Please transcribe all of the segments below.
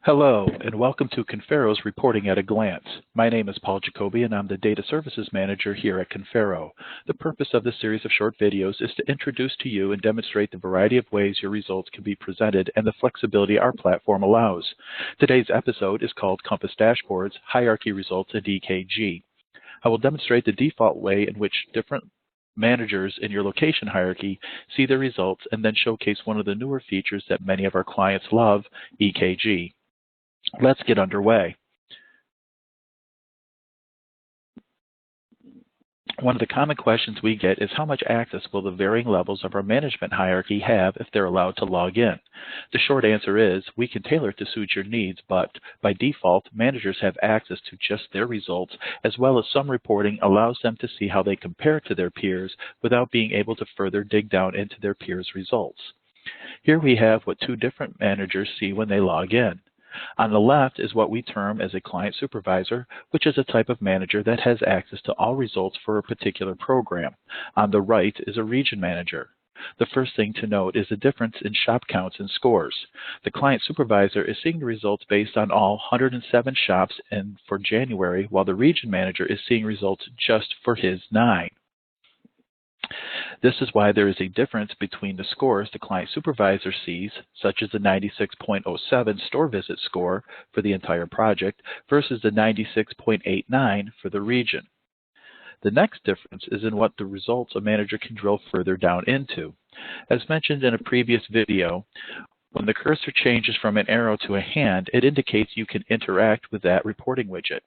Hello, and welcome to Confero's Reporting at a Glance. My name is Paul Jacoby, and I'm the Data Services Manager here at Confero. The purpose of this series of short videos is to introduce to you and demonstrate the variety of ways your results can be presented and the flexibility our platform allows. Today's episode is called Compass Dashboards, Hierarchy Results, and EKG. I will demonstrate the default way in which different managers in your location hierarchy see their results and then showcase one of the newer features that many of our clients love, EKG. Let's get underway. One of the common questions we get is how much access will the varying levels of our management hierarchy have if they're allowed to log in? The short answer is we can tailor it to suit your needs, but by default, managers have access to just their results, as well as some reporting allows them to see how they compare to their peers without being able to further dig down into their peers' results. Here we have what two different managers see when they log in. On the left is what we term as a client supervisor, which is a type of manager that has access to all results for a particular program. On the right is a region manager. The first thing to note is the difference in shop counts and scores. The client supervisor is seeing the results based on all 107 shops for January, while the region manager is seeing results just for his 9. This is why there is a difference between the scores the client supervisor sees, such as the 96.07 store visit score for the entire project versus the 96.89 for the region. The next difference is in what the results a manager can drill further down into. As mentioned in a previous video, when the cursor changes from an arrow to a hand, it indicates you can interact with that reporting widget.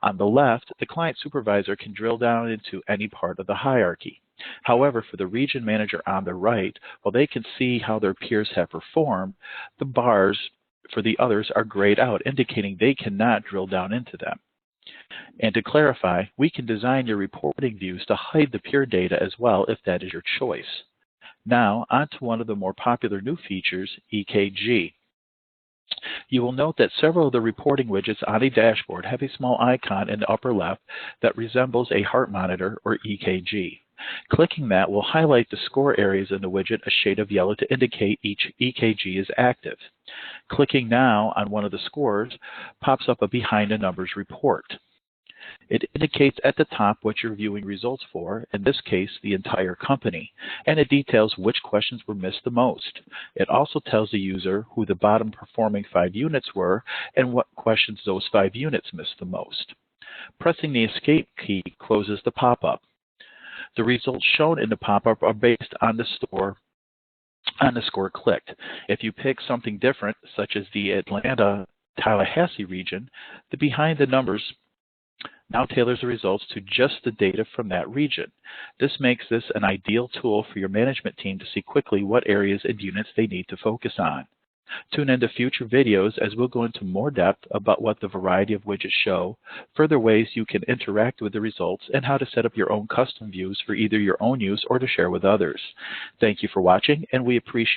On the left, the client supervisor can drill down into any part of the hierarchy. However, for the region manager on the right, while they can see how their peers have performed, the bars for the others are grayed out, indicating they cannot drill down into them. And to clarify, we can design your reporting views to hide the peer data as well if that is your choice. Now, on to one of the more popular new features, EKG. You will note that several of the reporting widgets on a dashboard have a small icon in the upper left that resembles a heart monitor or EKG. Clicking that will highlight the score areas in the widget a shade of yellow to indicate each EKG is active. Clicking now on one of the scores pops up a Behind the Numbers report. It indicates at the top what you're viewing results for, in this case, the entire company, and it details which questions were missed the most. It also tells the user who the bottom performing 5 units were and what questions those 5 units missed the most. Pressing the Escape key closes the pop-up. The results shown in the pop-up are based on the score clicked. If you pick something different, such as the Atlanta-Tallahassee region, the Behind the Numbers now tailors the results to just the data from that region. This makes this an ideal tool for your management team to see quickly what areas and units they need to focus on. Tune into future videos as we'll go into more depth about what the variety of widgets show, further ways you can interact with the results, and how to set up your own custom views for either your own use or to share with others. Thank you for watching, and we appreciate